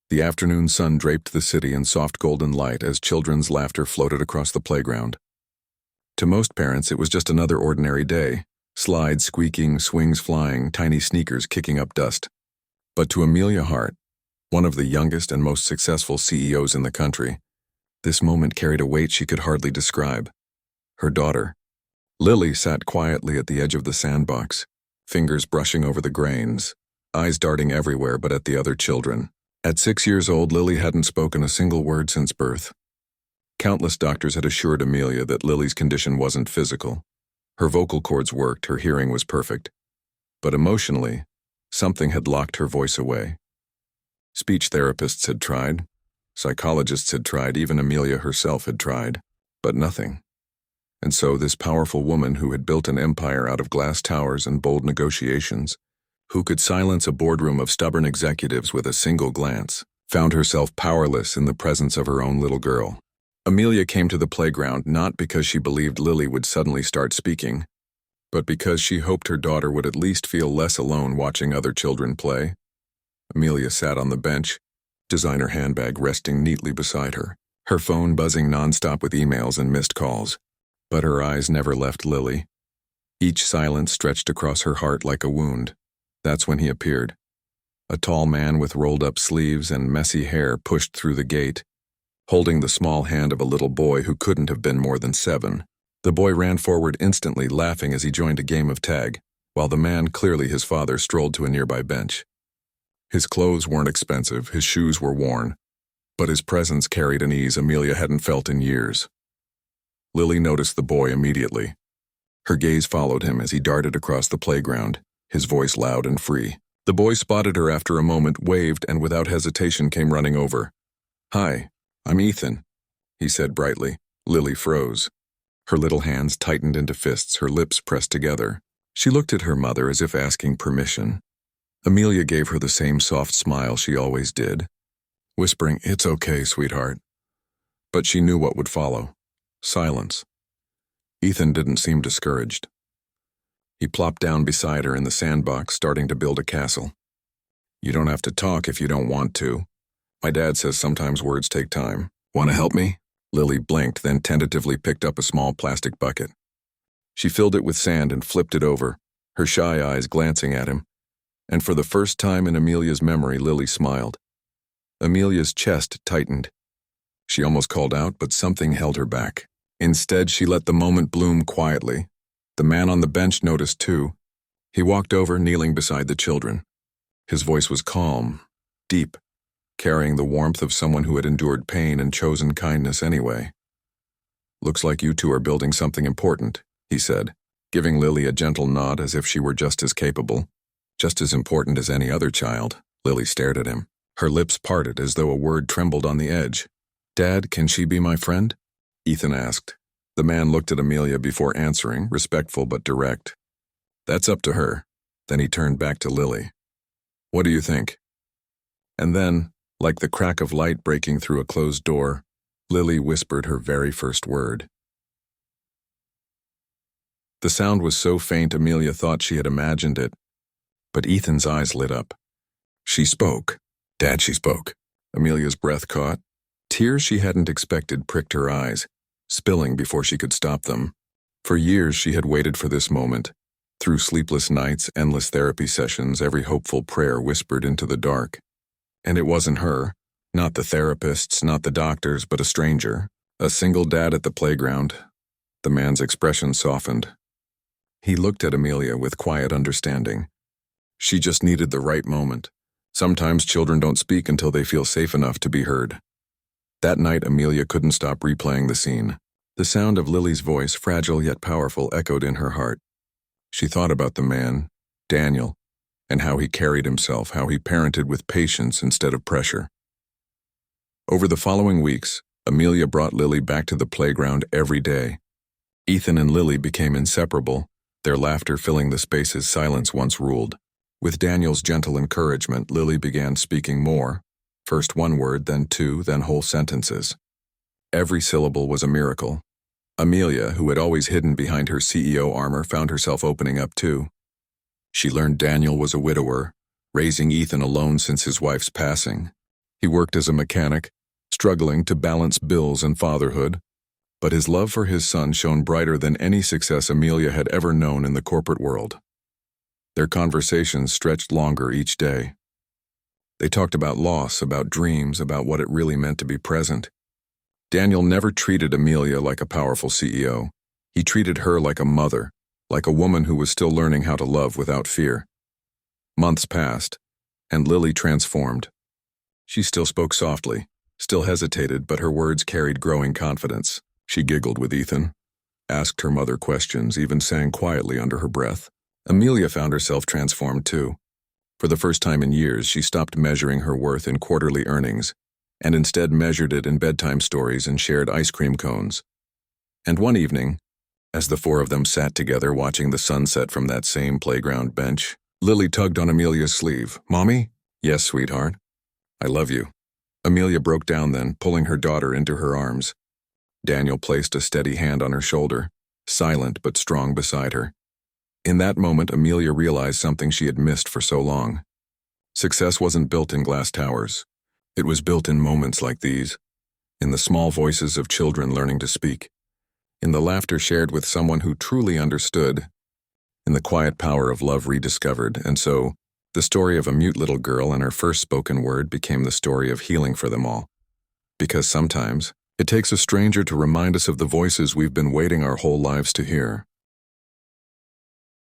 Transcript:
The afternoon sun draped the city in soft golden light as children's laughter floated across the playground. To most parents, it was just another ordinary day. Slides squeaking, swings flying, tiny sneakers kicking up dust. But to Amelia Hart, one of the youngest and most successful CEOs in the country, this moment carried a weight she could hardly describe. Her daughter, Lily, sat quietly at the edge of the sandbox, fingers brushing over the grains, eyes darting everywhere but at the other children. At 6 years old, Lily hadn't spoken a single word since birth. Countless doctors had assured Amelia that Lily's condition wasn't physical. Her vocal cords worked, her hearing was perfect. But emotionally, something had locked her voice away. Speech therapists had tried, psychologists had tried, even Amelia herself had tried, but nothing. And so this powerful woman who had built an empire out of glass towers and bold negotiations, who could silence a boardroom of stubborn executives with a single glance, found herself powerless in the presence of her own little girl. Amelia came to the playground not because she believed Lily would suddenly start speaking, but because she hoped her daughter would at least feel less alone watching other children play. Amelia sat on the bench, designer handbag resting neatly beside her, her phone buzzing nonstop with emails and missed calls. But her eyes never left Lily. Each silence stretched across her heart like a wound. That's when he appeared. A tall man with rolled-up sleeves and messy hair pushed through the gate, holding the small hand of a little boy who couldn't have been more than 7. The boy ran forward instantly, laughing as he joined a game of tag, while the man, clearly his father, strolled to a nearby bench. His clothes weren't expensive, his shoes were worn, but his presence carried an ease Amelia hadn't felt in years. Lily noticed the boy immediately. Her gaze followed him as he darted across the playground, his voice loud and free. The boy spotted her after a moment, waved, and without hesitation came running over. "Hi, I'm Ethan," he said brightly. Lily froze. Her little hands tightened into fists, her lips pressed together. She looked at her mother as if asking permission. Amelia gave her the same soft smile she always did, whispering, "It's okay, sweetheart." But she knew what would follow. Silence. Ethan didn't seem discouraged. He plopped down beside her in the sandbox, starting to build a castle. "You don't have to talk if you don't want to. My dad says sometimes words take time. Want to help me?" Lily blinked, then tentatively picked up a small plastic bucket. She filled it with sand and flipped it over, her shy eyes glancing at him. And for the first time in Amelia's memory, Lily smiled. Amelia's chest tightened. She almost called out, but something held her back. Instead, she let the moment bloom quietly. The man on the bench noticed too. He walked over, kneeling beside the children. His voice was calm, deep, carrying the warmth of someone who had endured pain and chosen kindness anyway. "Looks like you two are building something important," he said, giving Lily a gentle nod as if she were just as capable, just as important as any other child. Lily stared at him. Her lips parted as though a word trembled on the edge. "Dad, can she be my friend?" Ethan asked. The man looked at Amelia before answering, respectful but direct. "That's up to her." Then he turned back to Lily. "What do you think?" And then, like the crack of light breaking through a closed door, Lily whispered her very first word. The sound was so faint Amelia thought she had imagined it, but Ethan's eyes lit up. She spoke. "Dad, she spoke." Amelia's breath caught. Tears she hadn't expected pricked her eyes, spilling before she could stop them. For years she had waited for this moment. Through sleepless nights, endless therapy sessions, every hopeful prayer whispered into the dark. And it wasn't her, not the therapists, not the doctors, but a stranger, a single dad at the playground. The man's expression softened. He looked at Amelia with quiet understanding. She just needed the right moment. Sometimes children don't speak until they feel safe enough to be heard. That night, Amelia couldn't stop replaying the scene. The sound of Lily's voice, fragile yet powerful, echoed in her heart. She thought about the man, Daniel, and how he carried himself, how he parented with patience instead of pressure. Over the following weeks, Amelia brought Lily back to the playground every day. Ethan and Lily became inseparable, their laughter filling the spaces silence once ruled. With Daniel's gentle encouragement, Lily began speaking more. First one word, then two, then whole sentences. Every syllable was a miracle. Amelia, who had always hidden behind her CEO armor, found herself opening up too. She learned Daniel was a widower, raising Ethan alone since his wife's passing. He worked as a mechanic, struggling to balance bills and fatherhood, but his love for his son shone brighter than any success Amelia had ever known in the corporate world. Their conversations stretched longer each day. They talked about loss, about dreams, about what it really meant to be present. Daniel never treated Amelia like a powerful CEO. He treated her like a mother, like a woman who was still learning how to love without fear. Months passed, and Lily transformed. She still spoke softly, still hesitated, but her words carried growing confidence. She giggled with Ethan, asked her mother questions, even sang quietly under her breath. Amelia found herself transformed too. For the first time in years, she stopped measuring her worth in quarterly earnings, and instead measured it in bedtime stories and shared ice cream cones. And one evening, as the four of them sat together watching the sunset from that same playground bench, Lily tugged on Amelia's sleeve. "Mommy?" "Yes, sweetheart. I love you." Amelia broke down then, pulling her daughter into her arms. Daniel placed a steady hand on her shoulder, silent but strong beside her. In that moment, Amelia realized something she had missed for so long. Success wasn't built in glass towers. It was built in moments like these, in the small voices of children learning to speak, in the laughter shared with someone who truly understood, in the quiet power of love rediscovered. And so, the story of a mute little girl and her first spoken word became the story of healing for them all. Because sometimes, it takes a stranger to remind us of the voices we've been waiting our whole lives to hear.